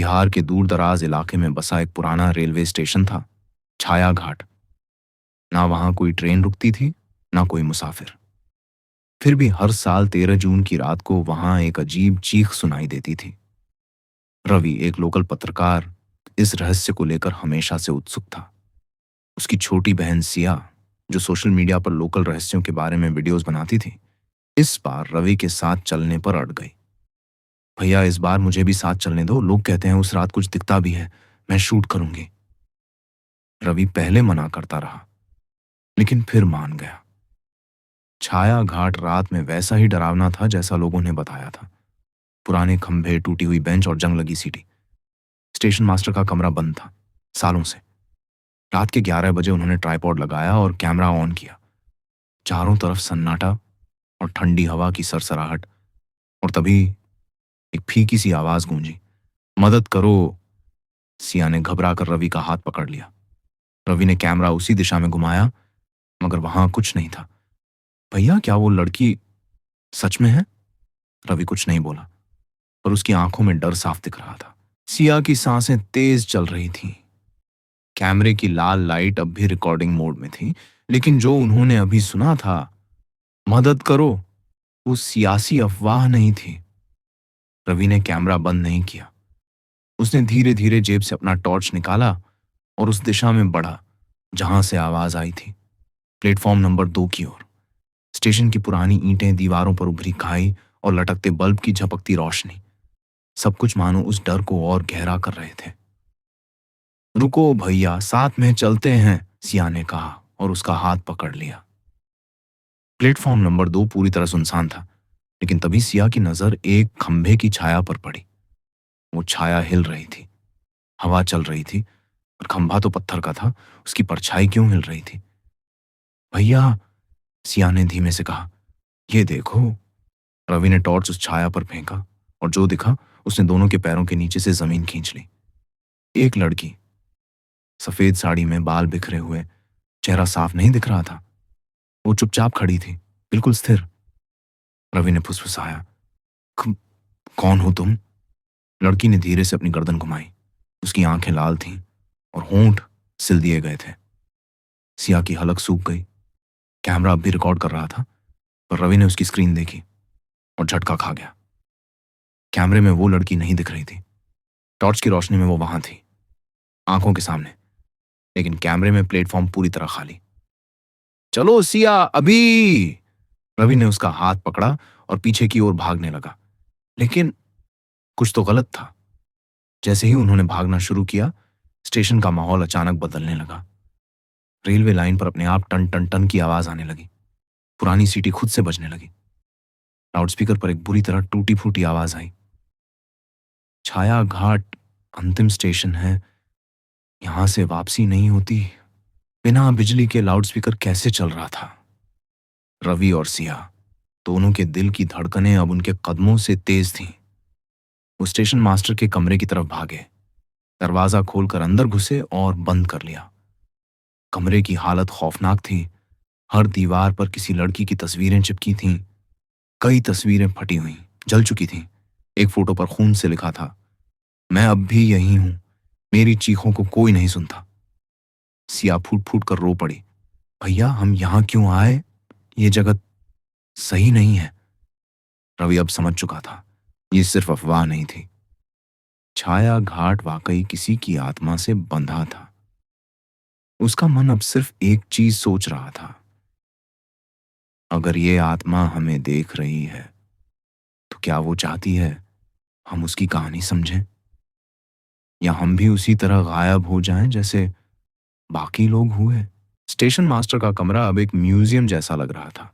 बिहार के दूर दराज इलाके में बसा एक पुराना रेलवे स्टेशन था, छाया घाट। ना वहां कोई ट्रेन रुकती थी, ना कोई मुसाफिर। फिर भी हर साल 13 जून की रात को वहां एक अजीब चीख सुनाई देती थी। रवि, एक लोकल पत्रकार, इस रहस्य को लेकर हमेशा से उत्सुक था। उसकी छोटी बहन सिया, जो सोशल मीडिया पर लोकल रहस्यों के बारे में वीडियोस बनाती थी, इस बार रवि के साथ चलने पर अड़ गई। भैया, इस बार मुझे भी साथ चलने दो, लोग कहते हैं उस रात कुछ दिखता भी है, मैं शूट करूंगी। रवि पहले मना करता रहा, लेकिन फिर मान गया। छाया घाट रात में वैसा ही डरावना था जैसा लोगों ने बताया था। पुराने खंभे, टूटी हुई बेंच और जंग लगी सीटी। स्टेशन मास्टर का कमरा बंद था, सालों से। रात के 11 बजे उन्होंने ट्राइपॉड लगाया और कैमरा ऑन किया। चारों तरफ सन्नाटा और ठंडी हवा की सरसराहट। और तभी एक फीकी सी आवाज गूंजी, मदद करो। सिया ने घबरा कर रवि का हाथ पकड़ लिया। रवि ने कैमरा उसी दिशा में घुमाया, मगर वहां कुछ नहीं था। भैया, क्या वो लड़की सच में है? रवि कुछ नहीं बोला, पर उसकी आंखों में डर साफ दिख रहा था। सिया की सांसें तेज चल रही थीं। कैमरे की लाल लाइट अब भी रिकॉर्डिंग मोड में थी, लेकिन जो उन्होंने अभी सुना था, मदद करो, वो सियासी अफवाह नहीं थी। रवि ने कैमरा बंद नहीं किया। उसने धीरे धीरे जेब से अपना टॉर्च निकाला और उस दिशा में बढ़ा जहां से आवाज आई थी, प्लेटफॉर्म नंबर 2 की ओर। स्टेशन की पुरानी ईंटें, दीवारों पर उभरी खाई और लटकते बल्ब की झपकती रोशनी, सब कुछ मानो उस डर को और गहरा कर रहे थे। रुको भैया, साथ में चलते हैं, सिया ने कहा और उसका हाथ पकड़ लिया। प्लेटफॉर्म नंबर 2 पूरी तरह सुनसान था, लेकिन तभी सिया की नजर एक खंभे की छाया पर पड़ी। वो छाया हिल रही थी, हवा चल रही थी, और खंभा तो पत्थर का था, उसकी परछाई क्यों हिल रही थी? भैया, सिया ने धीमे से कहा, ये देखो। रवि ने टॉर्च उस छाया पर फेंका और जो दिखा, उसने दोनों के पैरों के नीचे से जमीन खींच ली। एक लड़की, सफेद साड़ी में, बाल बिखरे हुए, चेहरा साफ नहीं दिख रहा था। वो चुपचाप खड़ी थी, बिल्कुल स्थिर। रवि ने फुसफुसाया, "क- कौन हो तुम?" लड़की ने धीरे से अपनी गर्दन घुमाई। उसकी आंखें लाल थीं और होंठ सिल दिए गए थे। सिया की हलक सूख गई। कैमरा अब भी रिकॉर्ड कर रहा था, पर रवि ने उसकी स्क्रीन देखी और झटका खा गया। कैमरे में वो लड़की नहीं दिख रही थी। टॉर्च की रोशनी में वो वहां थी, आंखों के सामने, लेकिन कैमरे में प्लेटफॉर्म पूरी तरह खाली। चलो सिया, अभी! रवि ने उसका हाथ पकड़ा और पीछे की ओर भागने लगा, लेकिन कुछ तो गलत था। जैसे ही उन्होंने भागना शुरू किया, स्टेशन का माहौल अचानक बदलने लगा। रेलवे लाइन पर अपने आप टन टन टन की आवाज आने लगी। पुरानी सीटी खुद से बजने लगी। लाउडस्पीकर पर एक बुरी तरह टूटी फूटी आवाज आई, छाया घाट अंतिम स्टेशन है, यहां से वापसी नहीं होती। बिना बिजली के लाउडस्पीकर कैसे चल रहा था? रवि और सिया दोनों के दिल की धड़कनें अब उनके कदमों से तेज थीं। वो स्टेशन मास्टर के कमरे की तरफ भागे, दरवाजा खोलकर अंदर घुसे और बंद कर लिया। कमरे की हालत खौफनाक थी। हर दीवार पर किसी लड़की की तस्वीरें चिपकी थीं। कई तस्वीरें फटी हुई, जल चुकी थीं। एक फोटो पर खून से लिखा था, मैं अब भी यही हूं, मेरी चीखों को कोई नहीं सुनता। सिया फूट फूट कर रो पड़ी, भैया, हम यहां क्यों आए? ये जगह सही नहीं है। रवि अब समझ चुका था, ये सिर्फ अफवाह नहीं थी। छाया घाट वाकई किसी की आत्मा से बंधा था। उसका मन अब सिर्फ एक चीज सोच रहा था, अगर ये आत्मा हमें देख रही है, तो क्या वो चाहती है हम उसकी कहानी समझें, या हम भी उसी तरह गायब हो जाएं जैसे बाकी लोग हुए? स्टेशन मास्टर का कमरा अब एक म्यूजियम जैसा लग रहा था,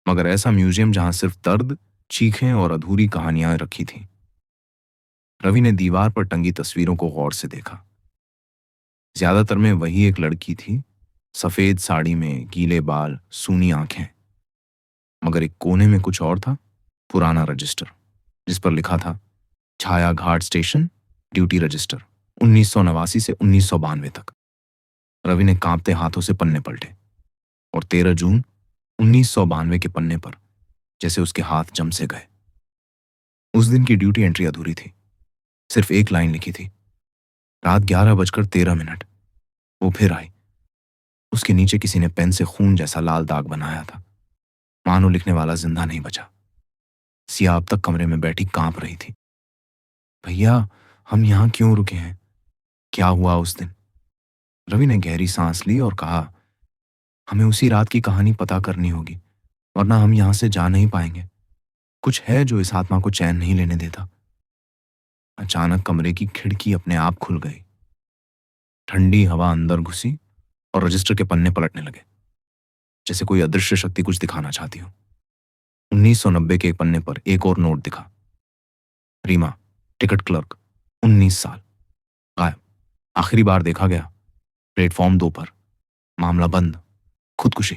मगर ऐसा म्यूजियम जहां सिर्फ दर्द, चीखें और अधूरी कहानियां रखी थीं। रवि ने दीवार पर टंगी तस्वीरों को गौर से देखा। ज्यादातर में वही एक लड़की थी, सफेद साड़ी में, गीले बाल, सूनी आंखें। मगर एक कोने में कुछ और था, पुराना रजिस्टर, जिस पर लिखा था, छाया घाट स्टेशन, ड्यूटी रजिस्टर, 1989 से 1992 तक। रवि ने कांपते हाथों से पन्ने पलटे, और 13 जून 1992 के पन्ने पर जैसे उसके हाथ जम से गए। उस दिन की ड्यूटी एंट्री अधूरी थी। सिर्फ एक लाइन लिखी थी, रात 11:13। वो फिर आई। उसके नीचे किसी ने पेन से खून जैसा लाल दाग बनाया था, मानो लिखने वाला जिंदा नहीं बचा। सिया अब तक कमरे में बैठी कांप रही थी। भैया, हम यहाँ क्यों रुके हैं? क्या हुआ उस दिन? रवि ने गहरी सांस ली और कहा, हमें उसी रात की कहानी पता करनी होगी, वरना हम यहाँ से जा नहीं पाएंगे। कुछ है जो इस आत्मा को चैन नहीं लेने देता। अचानक कमरे की खिड़की अपने आप खुल गई। ठंडी हवा अंदर घुसी और रजिस्टर के पन्ने पलटने लगे, जैसे कोई अदृश्य शक्ति कुछ दिखाना चाहती हो। 1990 के एक पन्ने पर एक और नोट दिखा। रीमा, टिकट क्लर्क, 19 साल, गायब, आखिरी बार देखा गया प्लेटफॉर्म 2 पर, मामला बंद, खुदकुशी।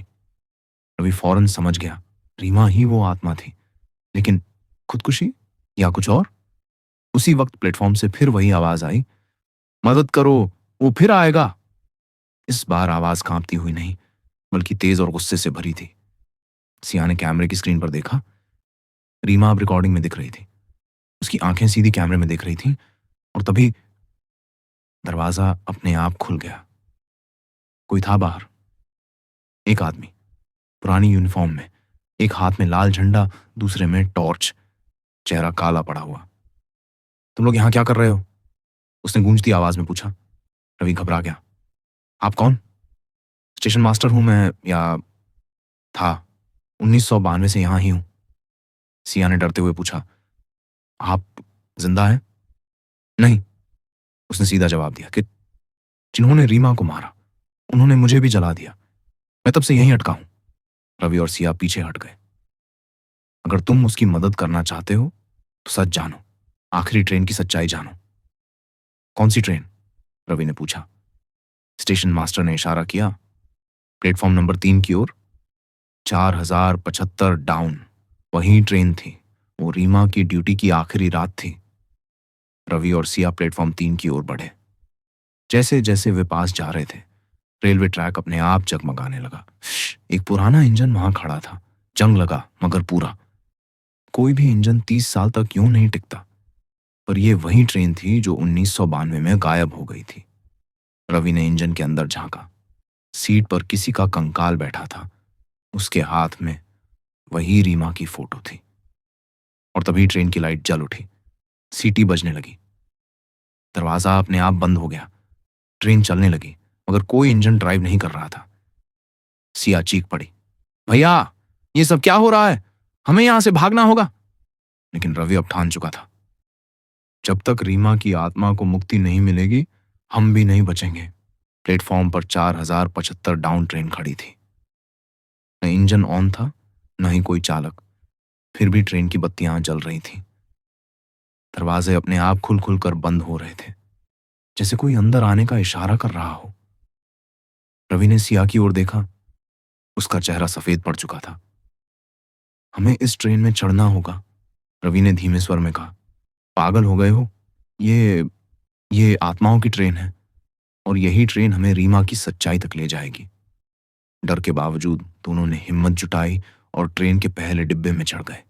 रवि फौरन समझ गया, रीमा ही वो आत्मा थी, लेकिन खुदकुशी या कुछ और? उसी वक्त प्लेटफॉर्म से फिर वही आवाज आई, मदद करो, वो फिर आएगा। इस बार आवाज कांपती हुई नहीं, बल्कि तेज और गुस्से से भरी थी। सिया ने कैमरे की स्क्रीन पर देखा। रीमा अब रिकॉर्डिंग में दिख रही थी। उसकी आंखें सीधी कैमरे में देख रही थी और तभी दरवाजा अपने आप खुल गया। कोई था बाहर। एक आदमी, पुरानी यूनिफॉर्म में, एक हाथ में लाल झंडा, दूसरे में टॉर्च, चेहरा काला पड़ा हुआ। तुम लोग यहां क्या कर रहे हो? उसने गूंजती आवाज में पूछा। रवि घबरा गया। आप कौन? स्टेशन मास्टर हूं मैं, या था। 1992 से यहां ही हूं। सिया ने डरते हुए पूछा। आप जिंदा हैं? नहीं, उसने सीधा जवाब दिया। कि जिन्होंने रीमा को मारा, उन्होंने मुझे भी जला दिया। मैं तब से यहीं अटका हूं। रवि और सिया पीछे हट गए। अगर तुम उसकी मदद करना चाहते हो तो सच जानो, आखिरी ट्रेन की सच्चाई जानो। कौन सी ट्रेन? रवि ने पूछा। स्टेशन मास्टर ने इशारा किया, प्लेटफॉर्म नंबर 3 की ओर, 4075 डाउन। वही ट्रेन थी। वो रीमा की ड्यूटी की आखिरी रात थी। रवि और सिया प्लेटफॉर्म 3 की ओर बढ़े। जैसे जैसे वे पास जा रहे थे, रेलवे ट्रैक अपने आप जगमगाने लगा। एक पुराना इंजन वहां खड़ा था, जंग लगा मगर पूरा। कोई भी इंजन 30 साल तक यूं नहीं टिकता, पर यह वही ट्रेन थी जो 1992 में गायब हो गई थी। रवि ने इंजन के अंदर झांका। सीट पर किसी का कंकाल बैठा था। उसके हाथ में वही रीमा की फोटो थी। और तभी ट्रेन की लाइट जल उठी, सीटी बजने लगी, दरवाजा अपने आप बंद हो गया। ट्रेन चलने लगी, मगर कोई इंजन ड्राइव नहीं कर रहा था। सिया चीख पड़ी, भैया, ये सब क्या हो रहा है? हमें यहां से भागना होगा। लेकिन रवि अब ठान चुका था, जब तक रीमा की आत्मा को मुक्ति नहीं मिलेगी, हम भी नहीं बचेंगे। प्लेटफॉर्म पर 4075 डाउन ट्रेन खड़ी थी। न इंजन ऑन था, न ही कोई चालक। फिर भी ट्रेन की बत्तियां जल रही थीं। दरवाजे अपने आप खुल खुल कर बंद हो रहे थे, जैसे कोई अंदर आने का इशारा कर रहा हो। रवि ने सिया की ओर देखा। उसका चेहरा सफेद पड़ चुका था। हमें इस ट्रेन में चढ़ना होगा, रवि ने धीमे स्वर में कहा। पागल हो गए हो? ये आत्माओं की ट्रेन है, और यही ट्रेन हमें रीमा की सच्चाई तक ले जाएगी। डर के बावजूद दोनों ने हिम्मत जुटाई और ट्रेन के पहले डिब्बे में चढ़ गए।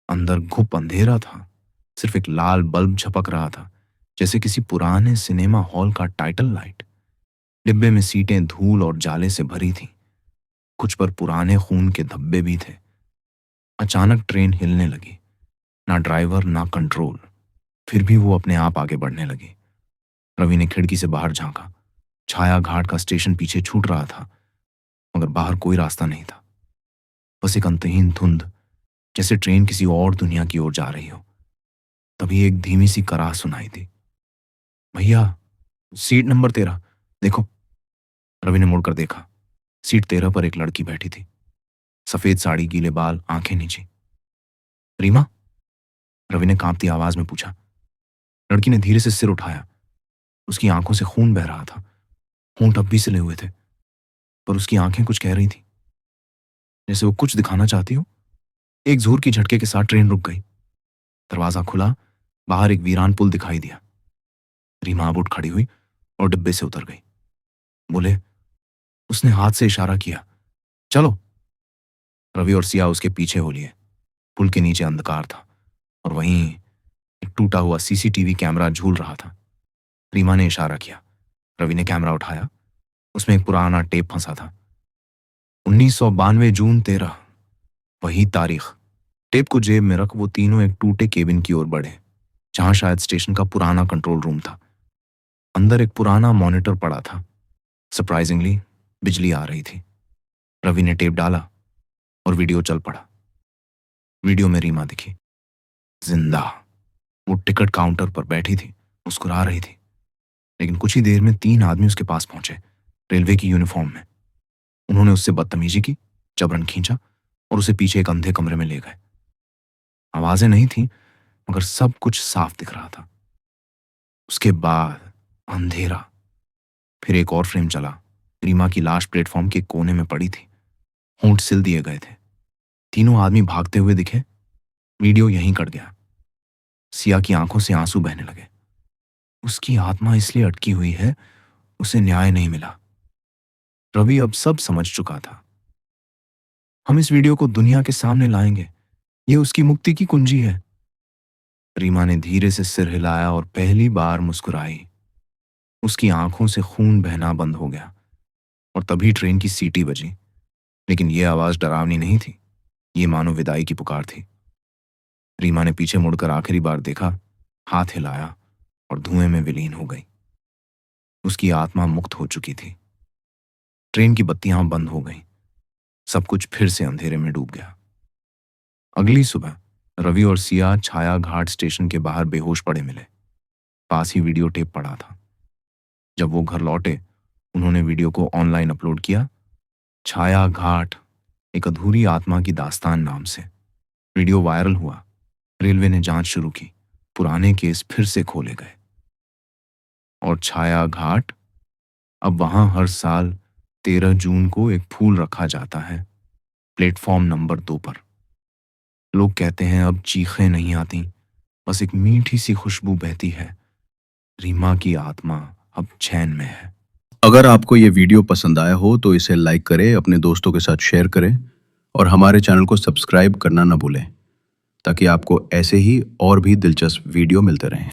अंदर घुप अंधेरा था। सिर्फ एक लाल बल्ब झपक रहा था, जैसे किसी पुराने सिनेमा हॉल का टाइटल लाइट। डिब्बे में सीटें धूल और जाले से भरी थीं। कुछ पर पुराने खून के धब्बे भी थे। अचानक ट्रेन हिलने लगी। ना ड्राइवर ना कंट्रोल, फिर भी वो अपने आप आगे बढ़ने लगी। रवि ने खिड़की से बाहर झांका। छाया घाट का स्टेशन पीछे छूट रहा था, मगर बाहर कोई रास्ता नहीं था। बस एक अंतहीन धुंध, जैसे ट्रेन किसी और दुनिया की ओर जा रही हो। तभी एक धीमी सी कराह सुनाई दी। भैया, सीट नंबर 13 देखो। रवि ने मुड़कर देखा। सीट 13 पर एक लड़की बैठी थी। सफेद साड़ी, गीले बाल, आंखें नीची। रीमा? रवि ने कांपती आवाज में पूछा। लड़की ने धीरे से सिर उठाया। उसकी आंखों से खून बह रहा था। होंठ अब भी सिले हुए थे, पर उसकी आंखें कुछ कह रही थी, जैसे वो कुछ दिखाना चाहती हो। एक जोर की झटके के साथ ट्रेन रुक गई। दरवाजा खुला। बाहर एक वीरान पुल दिखाई दिया। रीमा अब उठ खड़ी हुई और डिब्बे से उतर गई। बोले, उसने हाथ से इशारा किया, चलो। रवि और सिया उसके पीछे हो लिए। पुल के नीचे अंधकार था, और वहीं एक टूटा हुआ सीसीटीवी कैमरा झूल रहा था। रीमा ने इशारा किया। रवि ने कैमरा उठाया। उसमें एक पुराना टेप फंसा था। 1992 जून 13। वही तारीख। टेप को जेब में रख वो तीनों एक टूटे केबिन की ओर बढ़े, जहां शायद स्टेशन का पुराना कंट्रोल रूम था। अंदर एक पुराना मॉनिटर पड़ा था। सरप्राइजिंगली बिजली आ रही थी। रवि ने टेप डाला और वीडियो चल पड़ा। वीडियो में रीमा दिखी, जिंदा। वो टिकट काउंटर पर बैठी थी, मुस्कुरा रही थी। लेकिन कुछ ही देर में 3 आदमी उसके पास पहुंचे, रेलवे की यूनिफॉर्म में। उन्होंने उससे बदतमीजी की, जबरन खींचा और उसे पीछे एक अंधे कमरे में ले गए। आवाजें नहीं थी, मगर सब कुछ साफ दिख रहा था। उसके बाद अंधेरा। फिर एक और फ्रेम चला। रीमा की लाश प्लेटफॉर्म के कोने में पड़ी थी। होंठ सिल दिए गए थे। तीनों आदमी भागते हुए दिखे। वीडियो यहीं कट गया। सिया की आंखों से आंसू बहने लगे। उसकी आत्मा इसलिए अटकी हुई है, उसे न्याय नहीं मिला। रवि अब सब समझ चुका था। हम इस वीडियो को दुनिया के सामने लाएंगे। ये उसकी मुक्ति की कुंजी है। रीमा ने धीरे से सिर हिलाया और पहली बार मुस्कुराई। उसकी आंखों से खून बहना बंद हो गया और तभी ट्रेन की सीटी बजी। लेकिन यह आवाज डरावनी नहीं थी, ये मानो विदाई की पुकार थी। रीमा ने पीछे मुड़कर आखिरी बार देखा, हाथ हिलाया और धुएं में विलीन हो गई। उसकी आत्मा मुक्त हो चुकी थी। ट्रेन की बत्तियां बंद हो गईं। सब कुछ फिर से अंधेरे में डूब गया। अगली सुबह रवि और सिया छाया घाट स्टेशन के बाहर बेहोश पड़े मिले। पास ही वीडियो टेप पड़ा था। जब वो घर लौटे, उन्होंने वीडियो को ऑनलाइन अपलोड किया। छाया घाट, एक अधूरी आत्मा की दास्तान नाम से। वीडियो वायरल हुआ। रेलवे ने जांच शुरू की। पुराने केस फिर से खोले गए। और छाया घाट, अब वहां हर साल 13 जून को एक फूल रखा जाता है, प्लेटफॉर्म नंबर 2 पर। लोग कहते हैं अब चीखें नहीं आती, बस एक मीठी सी खुशबू बहती है। रीमा की आत्मा अब चैन में है। अगर आपको ये वीडियो पसंद आया हो तो इसे लाइक करें, अपने दोस्तों के साथ शेयर करें और हमारे चैनल को सब्सक्राइब करना ना भूलें, ताकि आपको ऐसे ही और भी दिलचस्प वीडियो मिलते रहें।